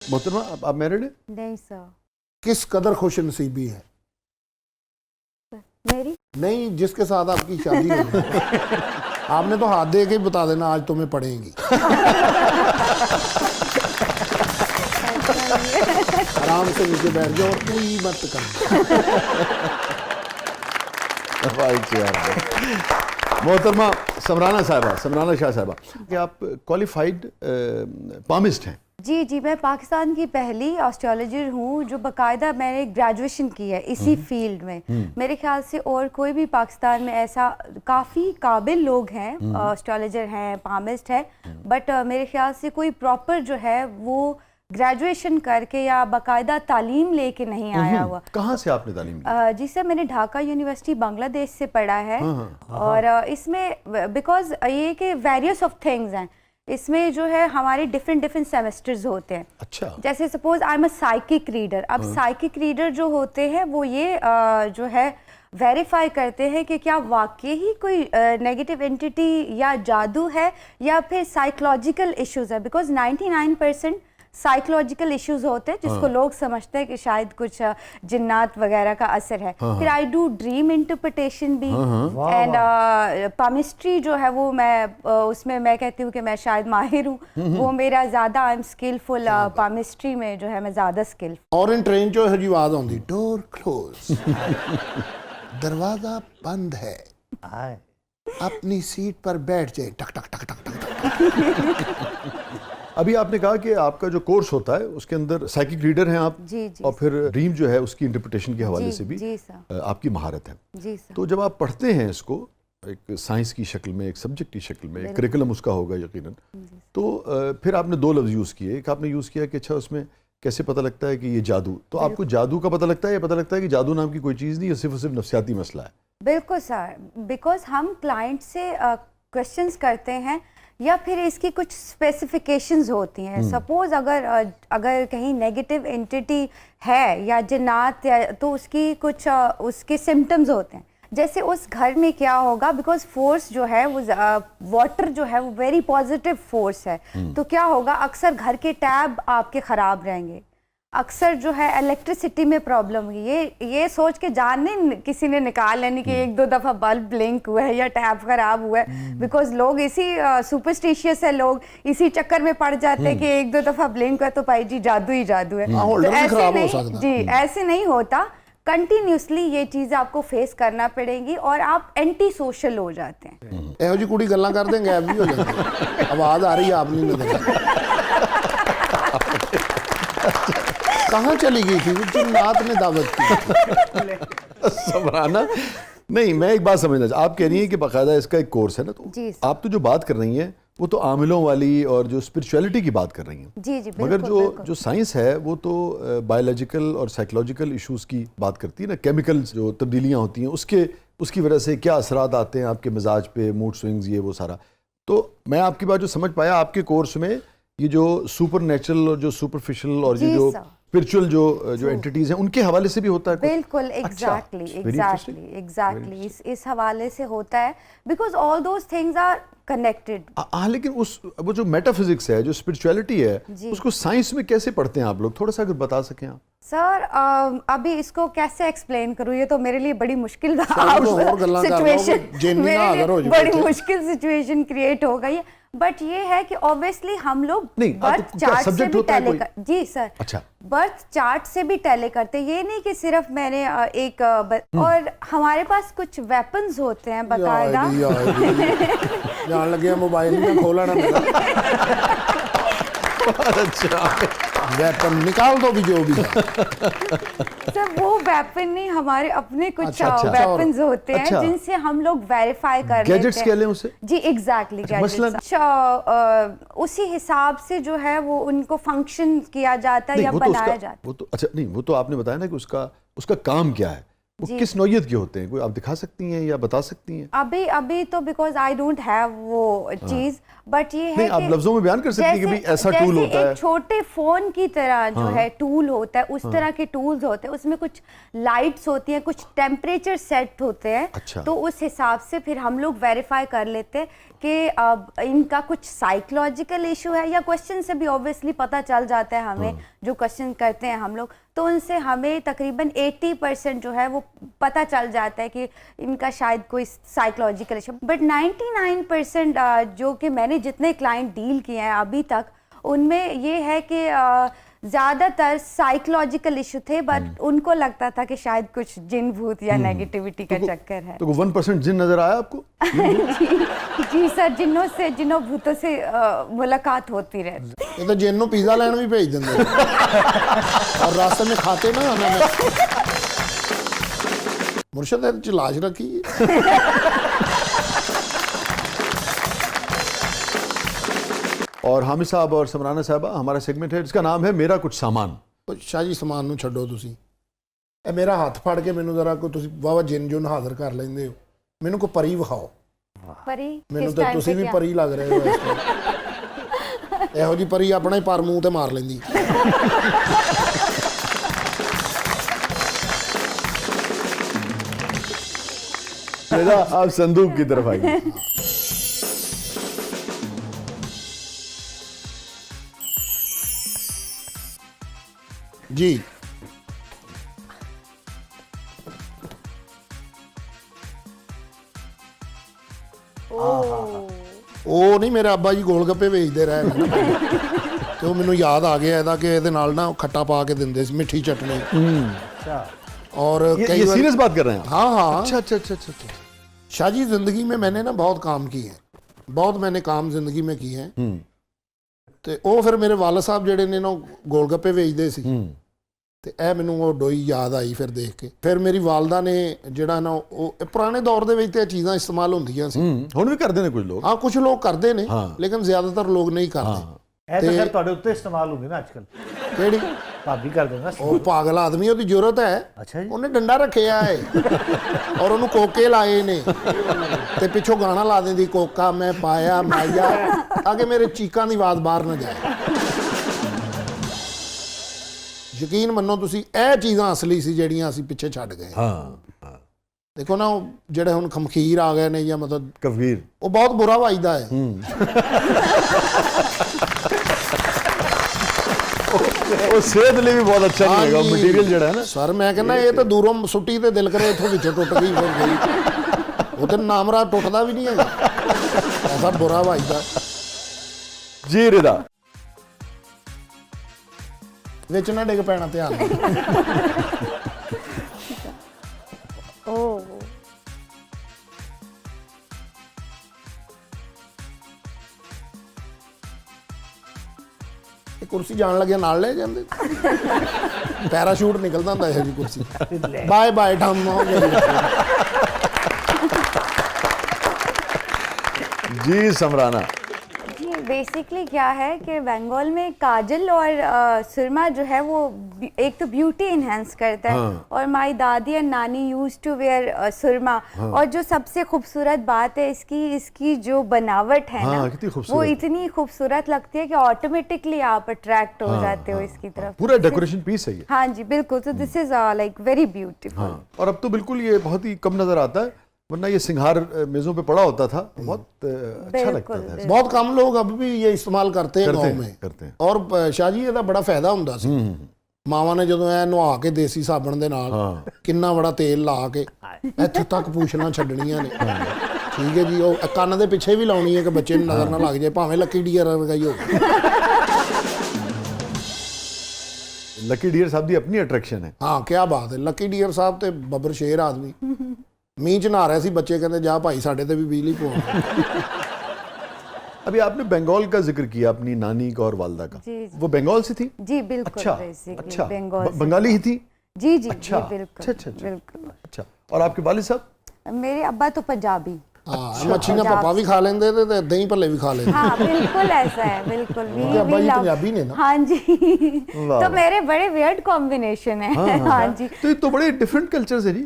मोहतरमा आप मैरिड है? नहीं सर। किस कदर खुश नसीबी है? मेरी नहीं, जिसके साथ आपकी शादी है। आपने तो हाथ दे के ही बता देना आज तुम्हें पड़ेगी। आराम से नीचे बैठ जाओ और कोई मत कर। मोहतरमा समराना साहबा, समराना शाह साहबा, कि आप क्वालिफाइड पामिस्ट हैं? जी जी, मैं पाकिस्तान की पहली एस्ट्रोलॉजर हूँ जो बाकायदा मैंने ग्रेजुएशन की है इसी फील्ड में। मेरे ख्याल से और कोई भी पाकिस्तान में ऐसा काफ़ी काबिल लोग हैं, एस्ट्रोलॉजर हैं, पामिस्ट है, बट मेरे ख्याल से कोई प्रॉपर जो है वो ग्रेजुएशन करके या बाकायदा तालीम लेके नहीं आया हुआ। कहाँ से आपने तालीम ली? जी सर, मैंने ढाका यूनिवर्सिटी बांग्लादेश से पढ़ा है। और इसमें बिकॉज ये कि वेरियस ऑफ थिंग्स हैं, इसमें जो है हमारे डिफरेंट सेमेस्टर्स होते हैं। अच्छा। जैसे suppose I am a psychic reader. अब साइकिक रीडर जो होते हैं वो ये जो है वेरीफाई करते हैं कि क्या वाकई ही कोई नेगेटिव एंटिटी या जादू है या फिर साइकोलॉजिकल इश्यूज है। बिकॉज 99% साइकोलॉजिकल इश्यूज होते हैं जिसको लोग समझते हैं कि शायद कुछ जिन्नात वगैरह का असर है। फिर आई डू ड्रीम इंटरप्रिटेशन भी, एंड पामिस्ट्री जो है वो मैं उसमें मैं कहती हूँ कि मैं शायद माहिर हूँ। वो मेरा ज़्यादा आई एम स्किलफुल पामिस्ट्री में जो है मैं ज़्यादा स्किलफुल। और इन ट्रेन चो हजी आवाज आती डोर क्लोज, दरवाजा बंद है, अपनी सीट पर बैठ जाए, टक टक टक टक टक। अभी आपने कहा कि आपका जो कोर्स होता है उसके अंदर साइकिक रीडर हैं आप, जी जी, और फिर ड्रीम जो है उसकी इंटरप्रिटेशन के हवाले से भी जी सर, आपकी महारत है। जी सर। तो जब आप पढ़ते हैं इसको एक साइंस की शक्ल में, एक सब्जेक्ट की शक्ल में, एक करिकुलम उसका होगा यकीनन, तो फिर आपने दो लफ्ज़ यूज़ किए। एक आपने यूज़ किया कि अच्छा उसमें कैसे पता लगता है कि ये जादू, तो आपको जादू का पता लगता है या पता लगता है कि जादू नाम की कोई चीज़ नहीं है, सिर्फ और सिर्फ नफ्सियाती मसला है? बिल्कुल सर, बिकॉज हम क्लाइंट से क्वेश्चंस करते हैं या फिर इसकी कुछ स्पेसिफिकेशंस होती हैं। सपोज अगर कहीं नेगेटिव एंटिटी है या जिन्नात तो उसकी कुछ उसके सिम्टम्स होते हैं। जैसे उस घर में क्या होगा, बिकॉज फोर्स जो है वो वाटर जो है वो वेरी पॉजिटिव फोर्स है, तो क्या होगा अक्सर घर के टैब आपके ख़राब रहेंगे, अक्सर जो है इलेक्ट्रिसिटी में प्रॉब्लम हुई, ये सोच के जान नहीं किसी ने निकाल लेनी कि एक दो दफ़ा बल्ब ब्लिंक हुआ है या टैप खराब हुआ है। बिकॉज लोग इसी सुपरस्टिशियस है, लोग इसी चक्कर में पड़ जाते हैं कि एक दो दफ़ा ब्लिंक हुआ तो भाई जी जादू ही जादू है। तो ऐसे नहीं जी, ऐसे नहीं होता। कंटिन्यूसली ये चीज़ आपको फेस करना पड़ेगी और आप एंटी सोशल हो जाते हैं। एहो जी कुड़ी गल्लां कर देंगे, ऐब भी हो जाएंगे। आवाज आ रही है, आप नहीं नजर। कहाँ चली गई थी? जिन्नात ने दावत की। समराना नहीं, मैं एक बात समझना, आप कह रही हैं कि बाकायदा इसका एक कोर्स है ना, तो आप तो जो बात कर रही हैं वो तो आमिलों वाली और जो स्पिरिचुअलिटी की बात कर रही हैं। जी जी, मगर जो साइंस है वो तो बायोलॉजिकल और साइकोलॉजिकल इश्यूज की बात करती है ना, केमिकल्स जो तब्दीलियाँ होती हैं उसकी वजह से क्या असरात आते हैं आपके मिजाज पे, मूड स्विंग्स, ये वो सारा। तो मैं आपकी बात जो समझ पाया, आपके कोर्स में ये जो सुपर नेचुरल और जो सुपरफिशियल और ये जो स्पिरिचुअल जो एंटिटीज हैं उनके हवाले से भी होता है कुछ? बिल्कुल, एग्जैक्टली इस हवाले से होता है, because all those things are connected. लेकिन वो जो मेटाफिजिक्स है, जो स्पिरिचुअलिटी है, उसको साइंस में कैसे पढ़ते हैं आप लोग? थोड़ा सा अगर बता सकें आप। सर अभी इसको कैसे एक्सप्लेन करूँ, ये तो मेरे लिए बड़ी मुश्किल सिचुएशन क्रिएट हो गई है। बट ये है कि ऑब्वियसली हम लोग बर्थ चार्ट से भी टैली जी सर, अच्छा, बर्थ चार्ट से भी टैली करते। ये नहीं कि सिर्फ मैंने और हमारे पास कुछ वेपन्स होते हैं बकायदा। जान लगे मोबाइल में खोला ना वेपन निकाल दो भी, जो भी सर वो वेपन नहीं, हमारे अपने कुछ वेपन्स होते हैं जिनसे हम लोग वेरीफाई कर लेते हैं। गैजेट्स कह लें उसे? जी एग्जैक्टली, गैजेट्स। उसी हिसाब से जो है वो उनको फंक्शन किया जाता है या बनाया जाता है। वो तो अच्छा नहीं, वो तो आपने बताया ना कि उसका काम क्या है, वो किस नौयत के होते हैं, कोई आप दिखा सकती हैं या बता सकती हैं? अभी तो बिकॉज आई डोंट हैव वो चीज़, बट ये है नहीं, आप कि लफ्जों में बयान कर सकती हैं कि भाई ऐसा टूल जैसे होता है। एक छोटे फोन की तरह जो है टूल होता है, उस तरह के टूल्स होते हैं, उसमें कुछ लाइट्स होती हैं, कुछ टेम्परेचर सेट होते हैं। अच्छा। तो उस हिसाब से फिर हम लोग वेरीफाई कर लेते हैं कि अब इनका कुछ साइकोलॉजिकल इशू है, या क्वेश्चन से भी ऑब्वियसली पता चल जाता है हमें, जो क्वेश्चन करते हैं हम लोग, तो उनसे हमें तकरीबन 80% जो है वो पता चल जाता है कि इनका शायद कोई साइकोलॉजिकल इशू। बट 99% जो कि मैंने जितने क्लाइंट डील किए हैं अभी तक, उनमें ये है कि ज़्यादातर साइकोलॉजिकल इशू थे, बट उनको लगता था कि शायद कुछ जिन भूत या नेगेटिविटी का चक्कर है। तो 1% जिन नजर आया आपको? जी सर, जिन्हों भूतों से मुलाकात होती रहती। ये तो जिन ਨੂੰ ਪੀਜ਼ਾ ਲੈਣ ਵੀ ਭੇਜ ਦਿੰਦੇ ਨੇ ਔਰ ਰਾਸਤੇ में खाते ना ਉਹਨਾਂ ਨੇ मुर्शद ਇਹਦੇ ਚ ਲਾਸ਼ ਰੱਖੀ और हामिद साहब और समराना साहबा, हमारा सेगमेंट है जिसका नाम है मेरा कुछ सामान। ਸ਼ਾਹ ਜੀ ਸਮਾਨ ਨੂੰ ਛੱਡੋ ਤੁਸੀਂ, ਇਹ ਮੇਰਾ ਹੱਥ ਫੜ ਕੇ ਮੈਨੂੰ ਜ਼ਰਾ ਕੋਈ ਤੁਸੀਂ ਵਾਵਾ ਜਿੰਨ ਜੁਨ ਹਾਜ਼ਰ ਕਰ ਲੈਂਦੇ ਹੋ, ਮੈਨੂੰ ਕੋਈ ਪਰੀ ਵਿਖਾਓ। परी ਮੈਨੂੰ ਤਾਂ ਤੁਸੀਂ ਵੀ ਪਰੀ ਲੱਗ ਰਹੇ ਹੋ ਇਸ ਟਾਈਮ। ਇਹੋ ਜੀ ਪਰੀ ਆਪਣਾ ਹੀ ਪਰ ਮੂੰਹ ਤੇ ਮਾਰ ਲੈਂਦੀ। आप संदूक की तरफ आइए। जी ਉਹ ਨਹੀਂ ਮੇਰੇ ਅੱਬਾ ਜੀ ਗੋਲ ਗੱਪੇ ਵੇਚਦੇ ਰਹੇ ਨੇ ਨਾ ਤੇ ਉਹ ਮੈਨੂੰ ਯਾਦ ਆ ਗਿਆ ਇਹਦਾ ਕਿ ਇਹਦੇ ਨਾਲ ਨਾ ਖੱਟਾ ਪਾ ਕੇ ਦਿੰਦੇ ਸੀ, ਮਿੱਠੀ ਚਟਨੀ। अच्छा और ये कई बार सीरियस बात कर रहे हैं आप? हाँ हाँ अच्छा अच्छा अच्छा अच्छा अच्छा। शाह जी जिंदगी में मैंने ना बहुत काम किए हैं, बहुत मैंने काम जिंदगी में किए हैं। ਤੇ ਉਹ ਫਿਰ ਮੇਰੇ ਵਾਲਦ ਸਾਹਿਬ ਜਿਹੜੇ ਨੇ ਨਾ ਗੋਲ ਗੱਪੇ ਵੇਚਦੇ ਸੀ ਤੇ ਇਹ ਮੈਨੂੰ ਉਹ ਡੋਈ ਯਾਦ ਆਈ ਫਿਰ ਦੇਖ ਕੇ। ਫਿਰ ਮੇਰੀ ਵਾਲਦਾ ਨੇ ਜਿਹੜਾ ਨਾ ਉਹ ਪੁਰਾਣੇ ਦੌਰ ਦੇ ਵਿੱਚ ਤੇ ਇਹ ਚੀਜ਼ਾਂ ਇਸਤੇਮਾਲ ਹੁੰਦੀਆਂ ਸੀ। ਹੁਣ ਵੀ ਕਰਦੇ ਨੇ ਕੁਝ ਲੋਕ। ਹਾਂ ਕੁਝ ਲੋਕ ਕਰਦੇ ਨੇ ਹਾਂ। ਲੇਕਿਨ ਜ਼ਿਆਦਾਤਰ ਲੋਕ ਨਹੀਂ ਕਰਦੇ। ਇਹ ਤਾਂ ਖੈਰ ਤੁਹਾਡੇ ਉੱਤੇ ਇਸਤੇਮਾਲ ਹੁੰਦੇ ਨਾ ਅੱਜਕੱਲ, ਕਿਹੜੀ ਭਾਬੀ ਕਰਦੇ ਨਾ। ਉਹ ਪਾਗਲ ਆਦਮੀ, ਉਹਦੀ ਜ਼ਰੂਰਤ ਹੈ। ਅੱਛਾ ਜੀ। ਉਹਨੇ ਡੰਡਾ ਰੱਖਿਆ ਹੈ ਔਰ ਉਹਨੂੰ ਕੋਕੇ ਲਾਏ ਨੇ ਤੇ ਪਿੱਛੋਂ ਗਾਣਾ ਲਾ ਦਿੰਦੀ, ਕੋਕਾ ਮੈਂ ਪਾਇਆ ਮਾਇਆ, ਤਾਂ ਕਿ ਮੇਰੇ ਚੀਕਾਂ ਦੀ ਆਵਾਜ਼ ਬਾਹਰ ਨਾ ਜਾਏ। ਯਕੀਨ ਮੰਨੋ ਤੁਸੀਂ, ਇਹ ਚੀਜ਼ਾਂ ਅਸਲੀ ਸੀ ਜਿਹੜੀਆਂ ਅਸੀਂ ਪਿੱਛੇ ਛੱਡ ਗਏ। ਹਾਂ ਦੇਖੋ ਨਾ ਉਹ ਜਿਹੜੇ ਹੁਣ ਖਮਖੀਰ ਆ ਗਏ ਨੇ ਜਾਂ ਮਤਲਬ ਕਫਗੀਰ, ਉਹ ਬਹੁਤ ਬੁਰਾ ਵੱਜਦਾ ਹੈ। ਉਹ ਸਿਹਤ ਲਈ ਵੀ ਬਹੁਤ ਅੱਛਾ ਨਹੀਂ ਹੈਗਾ ਮਟੀਰੀਅਲ ਜਿਹੜਾ ਹੈ ਨਾ। ਸਰ ਮੈਂ ਕਹਿੰਦਾ ਇਹ ਤਾਂ ਦੂਰੋਂ ਸੁੱਟੀ ਤੇ ਦਿਲ ਕਰੇ ਇੱਥੋਂ ਵਿੱਚੋਂ ਟੁੱਟ ਗਈ ਫਿਰ ਗਈ। ਉਹ ਤੇ ਨਾਮਰਾ ਟੁੱਟਦਾ ਵੀ ਨਹੀਂ ਹੈਗਾ, ਐਸਾ ਬੁਰਾ ਵੱਜਦਾ। ਜੀ ਰਿਦਾ, ਵਿੱਚ ਨਾ ਡਿੱਗ ਪੈਣਾ, ਧਿਆਨ ਨਾਲ। ओ ਇਹ ਕੁਰਸੀ ਜਾਣ ਲੱਗਿਆ ਨਾਲ ਲੈ ਜਾਂਦੇ, ਪੈਰਾਸ਼ੂਟ ਨਿਕਲਦਾ ਹੁੰਦਾ ਇਹੋ ਜਿਹੀ ਕੁਰਸੀ। ਬਾਏ ਬਾਏ ਠੰਮ ਹੋ ਗਿਆ। जी समराना। जी बेसिकली क्या है कि बंगाल में काजल और सुरमा जो है वो एक तो ब्यूटी इन्हेंस करता है। और माई दादी और नानी यूज टू वेयर सुरमा। और जो सबसे खूबसूरत बात है इसकी जो बनावट है ना, कितनी खूबसूरत। वो इतनी खूबसूरत लगती है कि ऑटोमेटिकली आप अट्रैक्ट हो जाते हो इसकी तरफ। पूरा डेकोरेशन पीस है ये। हाँ जी बिल्कुल, तो this is like very beautiful. और अब तो बिल्कुल ये बहुत ही कम नजर आता है, वरना ये सिंगार मेजों पे पड़ा होता था, बहुत अच्छा लगता था। बहुत कम लोग अब भी ये इस्तेमाल करते हैं गाँव में। करते हैं। और शाह जी ਇਹਦਾ ਬੜਾ ਫਾਇਦਾ ਹੁੰਦਾ ਸੀ। ਮਾਵਾਂ ਨੇ ਜਦੋਂ ਐ ਨਵਾ ਕੇ ਦੇਸੀ ਸਾਬਣ ਦੇ ਨਾਲ ਕਿੰਨਾ ਬੜਾ ਤੇਲ ਲਾ ਕੇ ਇੱਥੇ ਤੱਕ ਪੂਛਣਾ ਛੱਡਣੀਆਂ ਨੇ। ਠੀਕ ਹੈ ਜੀ, ਉਹ ਕੰਨ ਦੇ ਪਿੱਛੇ ਵੀ ਲਾਉਣੀ ਹੈ ਕਿ ਬੱਚੇ ਨੂੰ ਨਜ਼ਰ ਨਾ ਲੱਗ ਜਾਏ, ਭਾਵੇਂ ਲੱਕੀ ਡੀਅਰ ਵਰਗਾਈ ਹੋਵੇ। लकी डियर साहब दी अपनी अट्रैक्शन है। ਹਾਂ ਕੀ ਬਾਤ ਹੈ। ਲੱਕੀ ਡੀਅਰ ਸਾਹਿਬ ਤੇ ਬੱਬਰ ਸ਼ੇਰ ਆਦਮੀ ਮੀਂਹ ਚ ਨਹਾ ਰਹੇ ਸੀ, ਬੱਚੇ ਕਹਿੰਦੇ ਜਾ ਭਾਈ ਸਾਡੇ ਤੇ ਵੀ ਬਿਜਲੀ ਪਵਾ। अभी आपने बंगाल का जिक्र किया, अपनी नानी का और वालदा का। जी। वो बंगाल से थी? जी बिल्कुल। अच्छा basically अच्छा, बंगाल से। बंगाली ही थी? जी जी अच्छा जी बिल्कुल अच्छा अच्छा बिल्कुल। अच्छा। और आपके वालिद साहब? मेरे अब्बा तो पंजाबी। ਹਾਂ ਮੱਛੀ ਨਾਲ ਪੱਪਾ ਵੀ ਖਾ ਲੈਂਦੇ ਤੇ ਦਹੀਂ ਭੱਲੇ ਵੀ ਖਾ ਲੈਂਦੇ। हाँ बिल्कुल ऐसा है, बिल्कुल भी क्योंकि अब्बा जी पंजाबी ने ना। हाँ जी तो मेरे बड़े वियर्ड कॉम्बिनेशन है। हाँ जी तो ये तो बड़े डिफरेंट कल्चर है जी।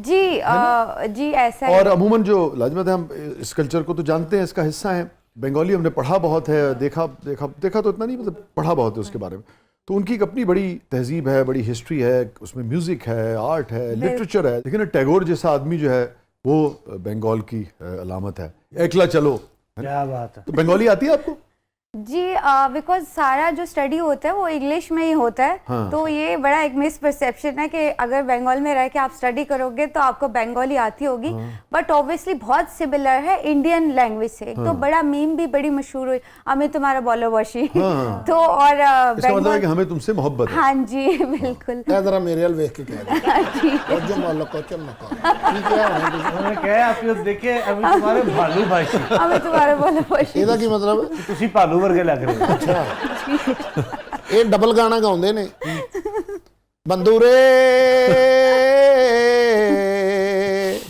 जी जी ऐसा है। और अमूमन जो लाजमत है, हम इस कल्चर को तो जानते हैं, इसका हिस्सा है, बंगाली हमने पढ़ा बहुत है, देखा देखा देखा तो इतना नहीं, मतलब पढ़ा बहुत है उसके बारे में। तो उनकी एक अपनी बड़ी तहजीब है, बड़ी हिस्ट्री है, उसमें म्यूजिक है, आर्ट है, लिटरेचर है। लेकिन टैगोर जैसा आदमी जो है वो बंगाल की अलामत है। एकला चलो, क्या बात है। तो बंगाली आती है आपको? जी, बिकॉज सारा जो स्टडी होता है वो इंग्लिश में ही होता है। हाँ। तो ये बड़ा एक मिसपरसेप्शन है कि अगर बंगाल में रह के आप स्टडी करोगे तो आपको बंगाली आती होगी, बट ऑब्वियसली बहुत सिमिलर है इंडियन लैंग्वेज से। एक तो बड़ा मीम भी बड़ी मशहूर हुई, हमें तुम्हारा बोलो वशी। हाँ। तो और इसका मतलब है कि हमें तुमसे मोहब्बत है। हाँ जी बिल्कुल। ਇਹ ਜ਼ਰਾ ਮੇਰੇ ਵੱਲ ਵੇਖ ਕੇ ਕਹਿ ਦੇ ਕੁਝ ਮੁੱਲ ਕੁਝ ਮਕਾ ਕੀ ਕਿਹਾ ਹੋਣਾ ਤੁਸੀਂ? उन्होंने कहा आपको देखे अभी तुम्हारे भालू भाषी, हमें तुम्हारा बोलो वशी। ਇਹਦਾ ਕੀ ਮਤਲਬ? तुसी भालू वर्गे लग रहे हो। ਇਹ ਡਬਲ ਗਾਣਾ ਗਾਉਂਦੇ ਨੇ, ਬੰਦੂਰੇ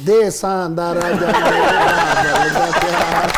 ਦੇਸਾਂ ਦਾ ਰਾਜਾ ਮੇਰਾ ਬਲਦਾ ਪਿਆਰ